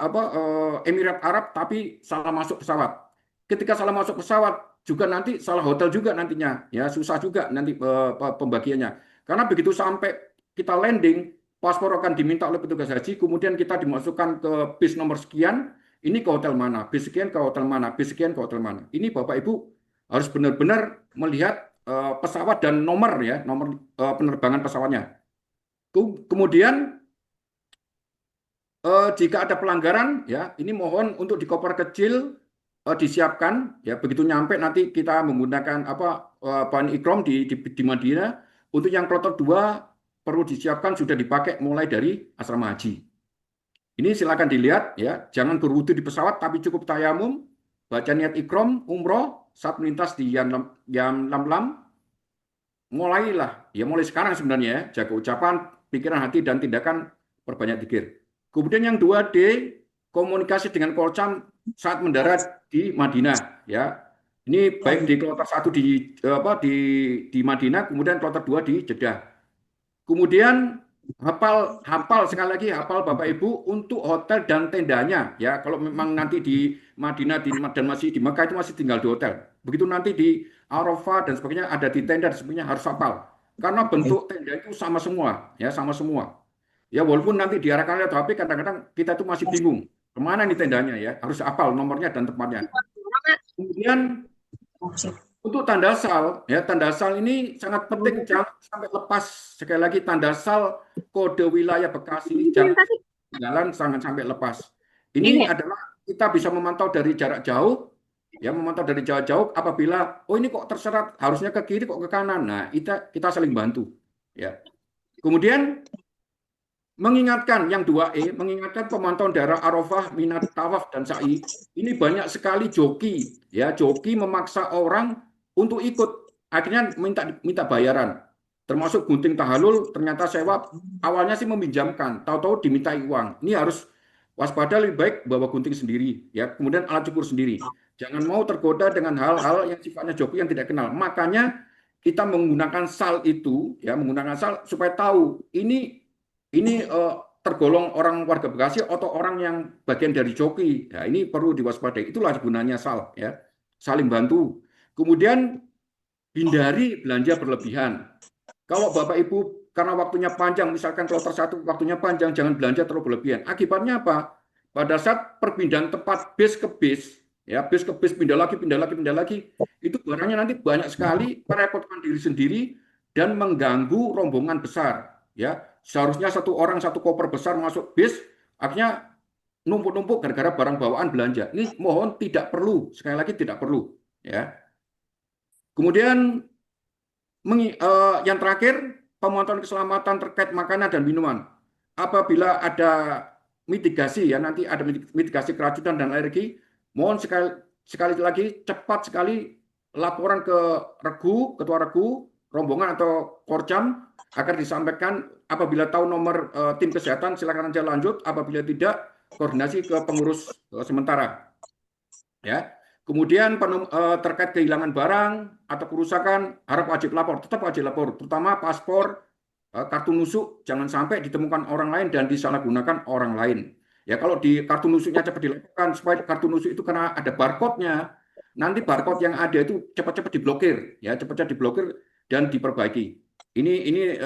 Speaker 3: Emirat Arab tapi salah masuk pesawat. Ketika salah masuk pesawat juga nanti salah hotel juga nantinya, ya susah juga nanti pembagiannya. Karena begitu sampai kita landing, paspor akan diminta oleh petugas haji, kemudian kita dimasukkan ke bis nomor sekian, ini ke hotel mana, bis sekian ke hotel mana, bis sekian ke hotel mana. Ini Bapak Ibu harus benar-benar melihat pesawat dan nomor, ya, nomor penerbangan pesawatnya. Kemudian jika ada pelanggaran, ya, ini mohon untuk di koper kecil disiapkan, ya, begitu nyampe nanti kita menggunakan bahan ikram di Madinah. Untuk yang kloter 2 perlu disiapkan sudah dipakai mulai dari asrama haji. Ini silakan dilihat, ya, jangan berwudu di pesawat tapi cukup tayamum, baca niat ikram umroh saat melintas di Yam Lam. Mulailah, ya mulai sekarang sebenarnya, ya, jaga ucapan, pikiran, hati dan tindakan, perbanyak zikir. Kemudian yang 2D, komunikasi dengan Korcam saat mendarat di Madinah, ya. Ini baik di kloter 1 di Madinah, kemudian kloter 2 di Jeddah. Kemudian hafal sekali lagi, hafal Bapak Ibu untuk hotel dan tendanya, ya. Kalau memang nanti di Madinah dan masih di Mekah itu masih tinggal di hotel. Begitu nanti di Arafah dan sebagainya ada di tenda dan sebagainya harus hafal. Karena bentuk tenda itu sama semua, ya, sama semua. Ya walaupun nanti diarahkan oleh HP, kadang-kadang kita itu masih bingung kemana nih tendanya, ya, harus hafal nomornya dan tempatnya. Kemudian untuk tanda sal, ya, tanda sal ini sangat penting, jangan sampai lepas. Sekali lagi, tanda sal kode wilayah Bekasi jangan jalan, jangan sampai lepas. Ini adalah kita bisa memantau dari jarak jauh, ya, memantau dari jarak jauh. Apabila ini kok terserat harusnya ke kiri kok ke kanan, nah kita saling bantu, ya. Kemudian mengingatkan yang 2E, mengingatkan pemantauan daerah Arafah, Mina, Tawaf, dan Sa'i. Ini banyak sekali joki, ya, joki memaksa orang untuk ikut, akhirnya minta bayaran. Termasuk gunting tahalul, ternyata sewa, awalnya sih meminjamkan, tahu-tahu dimintai uang. Ini harus waspada, lebih baik bawa gunting sendiri, ya, kemudian alat cukur sendiri. Jangan mau tergoda dengan hal-hal yang sifatnya joki yang tidak kenal. Makanya kita menggunakan sal itu, ya, menggunakan sal supaya tahu ini tergolong orang warga Bekasi atau orang yang bagian dari joki. Nah, ini perlu diwaspadai. Itulah gunanya sal, ya. Saling bantu. Kemudian hindari belanja berlebihan. Kalau Bapak Ibu karena waktunya panjang, misalkan kloter 1 waktunya panjang, jangan belanja terlalu berlebihan. Akibatnya apa? Pada saat perpindahan tempat bis ke bis, ya, bis ke bis, pindah lagi, itu barangnya nanti banyak sekali, merepotkan diri sendiri, dan mengganggu rombongan besar. Ya, seharusnya satu orang satu koper besar masuk bis, akhirnya numpuk-numpuk gara-gara barang bawaan belanja. Ini mohon tidak perlu, sekali lagi tidak perlu. Ya. Kemudian yang terakhir, pemotongan keselamatan terkait makanan dan minuman. Apabila ada mitigasi ya nanti ada mitigasi keracunan dan alergi, mohon sekali lagi cepat sekali laporan ke regu, ketua regu, rombongan atau korcam agar disampaikan. Apabila tahu nomor tim kesehatan silakan aja lanjut, apabila tidak koordinasi ke pengurus sementara. Ya. Kemudian terkait kehilangan barang atau kerusakan harap wajib lapor, tetap wajib lapor, terutama paspor, kartu nusuk jangan sampai ditemukan orang lain dan disalahgunakan orang lain. Ya kalau di kartu nusuknya cepat dilaporkan supaya kartu nusuk itu karena ada barcode-nya, nanti barcode yang ada itu cepat-cepat diblokir, ya cepat-cepat diblokir dan diperbaiki. Ini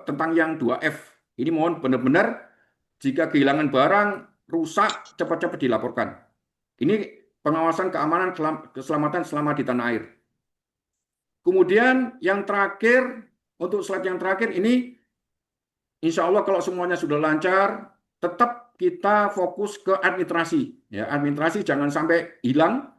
Speaker 3: tentang yang 2F. Ini mohon benar-benar jika kehilangan barang rusak cepat-cepat dilaporkan. Ini pengawasan keamanan keselamatan selama di tanah air. Kemudian yang terakhir, untuk slide yang terakhir ini, insya Allah kalau semuanya sudah lancar, tetap kita fokus ke administrasi. Ya, administrasi jangan sampai hilang.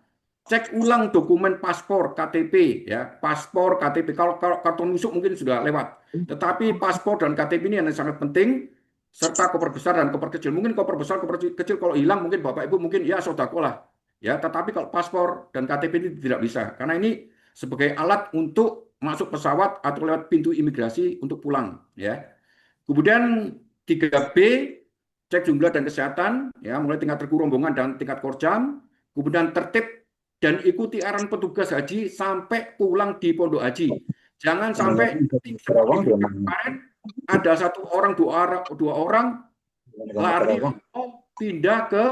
Speaker 3: Cek ulang dokumen paspor, KTP, ya paspor, KTP. Kalau kartu nusuk mungkin sudah lewat, tetapi paspor dan KTP ini yang sangat penting, serta koper besar dan koper kecil. Mungkin koper besar, koper kecil kalau hilang mungkin Bapak Ibu mungkin ya sodako lah. Ya, tetapi kalau paspor dan KTP ini tidak bisa, karena ini sebagai alat untuk masuk pesawat atau lewat pintu imigrasi untuk pulang. Ya. Kemudian 3B, cek jumlah dan kesehatan, ya mulai tingkat regu rombongan dan tingkat korjam. Kemudian tertib dan ikuti arahan petugas haji sampai pulang di pondok haji. Jangan sampai kemarin ada satu orang, dua orang lari pindah ke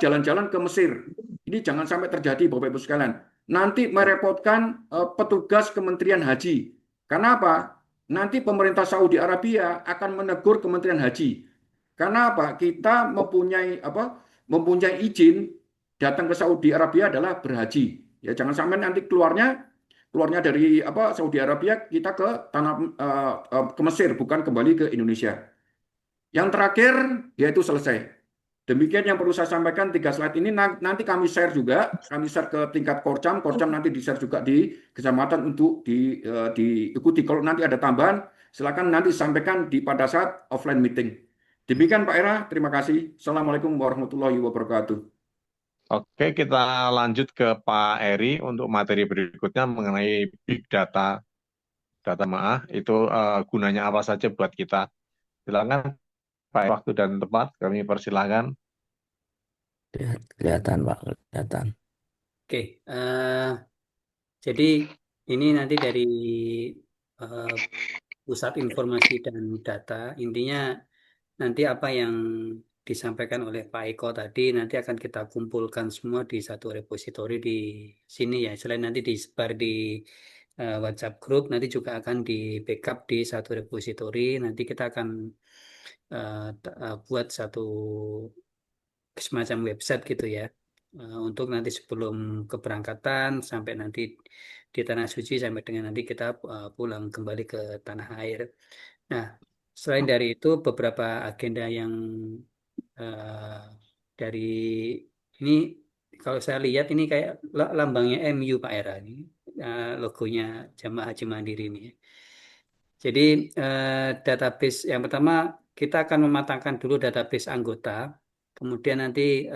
Speaker 3: jalan-jalan ke Mesir. Ini jangan sampai terjadi Bapak Ibu sekalian. Nanti merepotkan petugas Kementerian Haji. Karena apa? Nanti pemerintah Saudi Arabia akan menegur Kementerian Haji. Karena apa? Kita mempunyai izin datang ke Saudi Arabia adalah berhaji. Ya jangan sampai nanti keluarnya dari Saudi Arabia kita ke ke Mesir bukan kembali ke Indonesia. Yang terakhir yaitu selesai. Demikian yang perlu saya sampaikan 3 slide ini, nanti kami share juga, kami share ke tingkat korcam nanti di-share juga di kecamatan untuk diikuti. Kalau nanti ada tambahan, silakan nanti sampaikan pada saat offline meeting. Demikian Pak Era, terima kasih. Assalamualaikum warahmatullahi wabarakatuh.
Speaker 6: Oke, kita lanjut ke Pak Eri untuk materi berikutnya mengenai big data. Itu gunanya apa saja buat kita. Silakan Pak, waktu dan tempat kami persilakan.
Speaker 4: Kelihatan Pak, kelihatan.
Speaker 8: Oke, jadi ini nanti dari Pusat Informasi dan Data, intinya nanti apa yang disampaikan oleh Pak Eko tadi nanti akan kita kumpulkan semua di satu repositori di sini ya. Selain nanti disebar di WhatsApp group, nanti juga akan di backup di satu repositori. Nanti kita akan buat satu semacam website gitu ya. Untuk nanti sebelum keberangkatan sampai nanti di Tanah Suci sampai dengan nanti kita pulang kembali ke tanah air. Nah, selain dari itu beberapa agenda yang dari ini kalau saya lihat ini kayak lambangnya MU Pak Era ini logonya Jamaah Haji Mandiri ini. Jadi database yang pertama kita akan mematangkan dulu database anggota. Kemudian nanti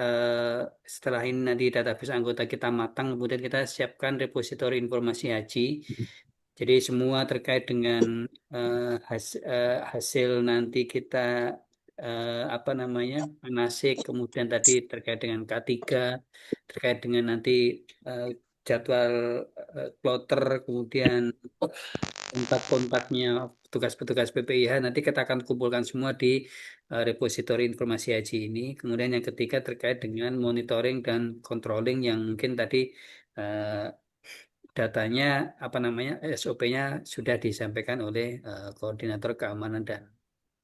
Speaker 8: setelah ini nanti database anggota kita matang, kemudian kita siapkan repositori informasi haji. Jadi semua terkait dengan hasil nanti kita manasik, kemudian tadi terkait dengan K3, terkait dengan nanti jadwal kloter, kemudian kontak-kontaknya petugas-petugas PPIH nanti kita akan kumpulkan semua di repositori informasi haji ini. Kemudian yang ketiga terkait dengan monitoring dan controlling yang mungkin tadi datanya SOP-nya sudah disampaikan oleh koordinator keamanan dan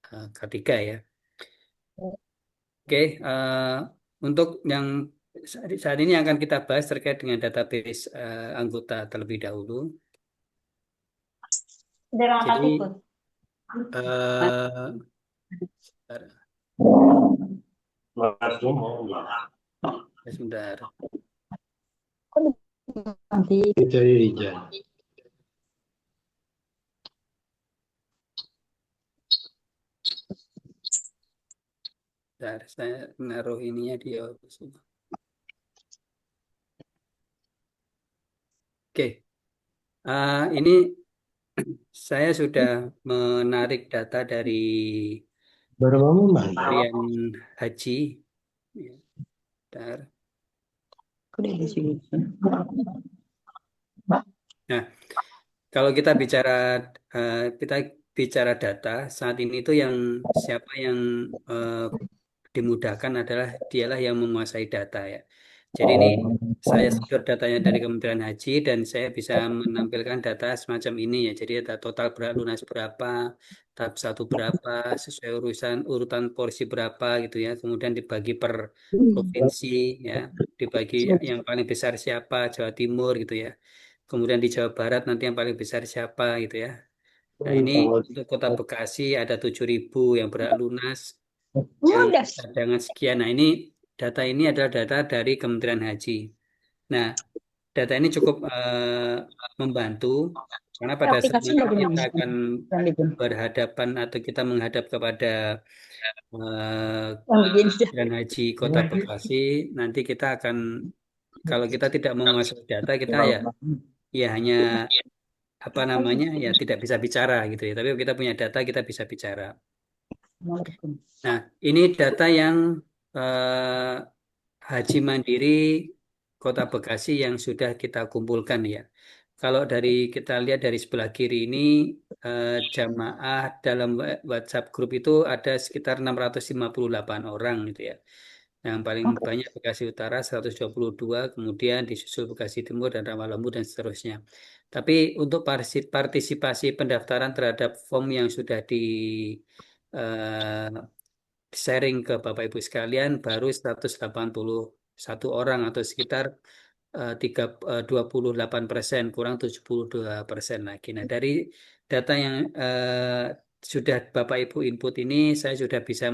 Speaker 8: K3 ya. Oke, untuk yang saat ini akan kita bahas terkait dengan database anggota terlebih dahulu. Jadi eh, sebentar, sebentar.
Speaker 1: Nanti
Speaker 8: Sebentar, saya menaruh ininya di sini. Oke, ini saya sudah menarik data dari
Speaker 4: baru bangun bang.
Speaker 8: Kementerian Haji. Ya, bentar.
Speaker 1: aku di sini.
Speaker 8: Nah, kalau kita bicara data saat ini itu siapa yang eh, dimudahkan dialah yang menguasai data ya. Jadi ini saya sedot datanya dari Kementerian Haji dan saya bisa menampilkan data semacam ini ya. Jadi ada total berat lunas berapa, tahap satu berapa, sesuai urutan porsi berapa gitu ya. Kemudian dibagi per provinsi ya, dibagi yang paling besar siapa, Jawa Timur gitu ya. Kemudian di Jawa Barat nanti yang paling besar siapa gitu ya. Nah ini untuk Kota Bekasi ada 7.000 yang berat lunas, yang cadangan sekian. Nah data ini adalah data dari Kementerian Haji. Nah data ini cukup membantu karena pada saat
Speaker 1: Aplikasi
Speaker 8: nanti
Speaker 1: nggak
Speaker 8: kita
Speaker 1: punya.
Speaker 8: akan berhadapan atau kita menghadap kepada
Speaker 1: Yang begini dah.
Speaker 8: Kementerian Haji Kota Bekasi, nanti kita akan kalau kita tidak menguasai data kita ya hanya apa namanya ya tidak bisa bicara gitu ya. Tapi kalau kita punya data kita bisa bicara. Nah, ini data yang eh, Haji Mandiri Kota Bekasi yang sudah kita kumpulkan ya. Kalau kita lihat dari sebelah kiri ini jamaah dalam WhatsApp grup itu ada sekitar 658 orang gitu ya. Yang paling banyak Bekasi Utara 122, kemudian disusul Bekasi Timur dan Rawalambu dan seterusnya. Tapi untuk partisipasi pendaftaran terhadap form yang sudah eh, sharing ke Bapak Ibu sekalian baru 181 orang atau sekitar 28%, kurang 72% lagi. Nah, dari data yang sudah Bapak Ibu input ini, saya sudah bisa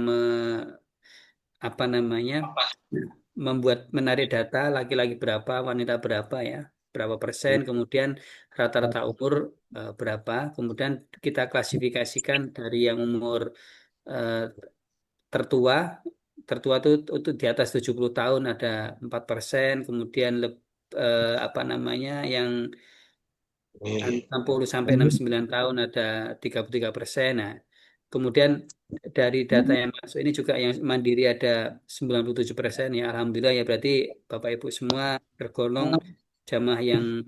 Speaker 8: apa namanya menarik data laki-laki berapa, wanita berapa ya, berapa persen, kemudian rata-rata umur berapa, kemudian kita klasifikasikan dari yang umur eh, tertua, tertua itu untuk di atas 70 tahun ada 4%, kemudian apa namanya yang 60 sampai 69 tahun ada 33%. Nah, kemudian dari data yang masuk ini juga yang mandiri ada 97%. Ya Alhamdulillah ya, berarti Bapak Ibu semua tergolong jamaah yang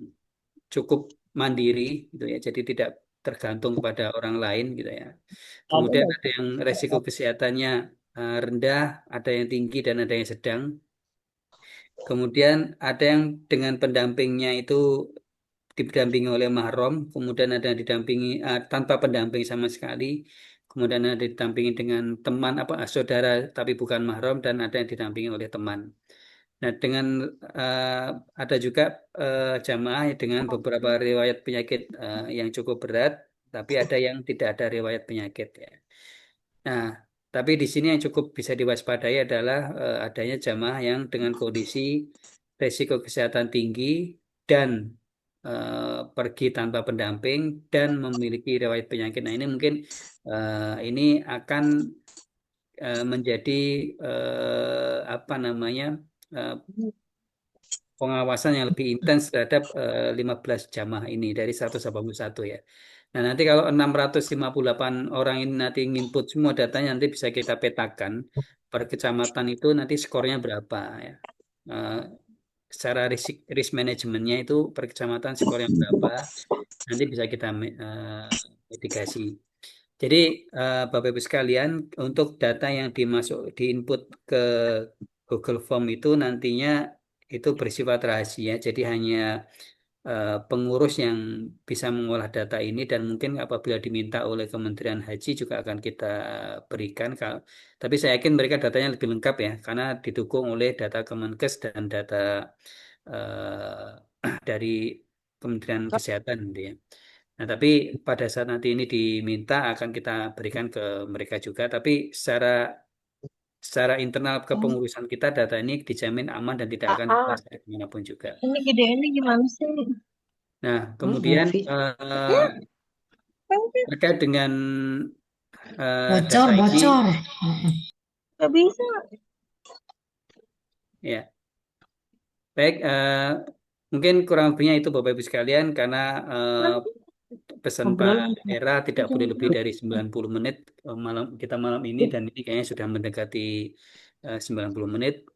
Speaker 8: cukup mandiri gitu ya. Jadi tidak tergantung kepada orang lain gitu ya. Kemudian ada yang resiko kesehatannya rendah, ada yang tinggi dan ada yang sedang. Kemudian ada yang dengan pendampingnya itu didampingi oleh mahram, kemudian ada yang didampingi tanpa pendamping sama sekali, kemudian ada didampingi dengan teman apa saudara tapi bukan mahram, dan ada yang didampingi oleh teman. Nah, eh, ada juga jamaah dengan beberapa riwayat penyakit yang cukup berat, tapi ada yang tidak ada riwayat penyakit ya. Nah, tapi di sini yang cukup bisa diwaspadai adalah adanya jamaah yang dengan kondisi resiko kesehatan tinggi dan pergi tanpa pendamping dan memiliki riwayat penyakit. Nah, ini mungkin ini akan menjadi apa namanya eh, pengawasan yang lebih intens terhadap 15 jamaah ini dari 181 ya. Nah, nanti kalau 658 orang ini nanti nginput semua datanya, nanti bisa kita petakan per kecamatan itu nanti skornya berapa ya. Eh, Secara risk manajemennya itu per kecamatan skornya berapa, nanti bisa kita mitigasi. Jadi Bapak Ibu sekalian, untuk data yang diinput ke Google Form itu nantinya itu bersifat rahasia. Jadi hanya pengurus yang bisa mengolah data ini, dan mungkin apabila diminta oleh Kementerian Haji juga akan kita berikan. Tapi saya yakin mereka datanya lebih lengkap ya, karena didukung oleh data Kemenkes dan data dari Kementerian Kesehatan gitu ya. Nah, tapi pada saat nanti ini diminta akan kita berikan ke mereka juga. Tapi secara internal kepengurusan kita data ini dijamin aman dan tidak akan diproses dimanapun juga.
Speaker 9: Ini gedeannya gimana sih?
Speaker 8: Nah, kemudian
Speaker 1: Novi.
Speaker 8: terkait dengan
Speaker 9: Bocor,
Speaker 8: data ini,
Speaker 9: bocor. Gak bisa.
Speaker 8: ya baik, mungkin kurang lebihnya itu Bapak Ibu sekalian, karena pesan
Speaker 1: Ngobrol.
Speaker 8: Pak Era tidak boleh lebih dari 90 menit malam ini, dan ini kayaknya sudah mendekati 90 menit.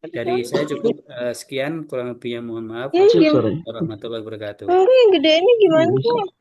Speaker 8: Dari saya cukup sekian, kurang lebihnya mohon maaf.
Speaker 9: Ya,
Speaker 8: Wassalamualaikum warahmatullahi wabarakatuh.
Speaker 9: Ini gedeannya gimana sih?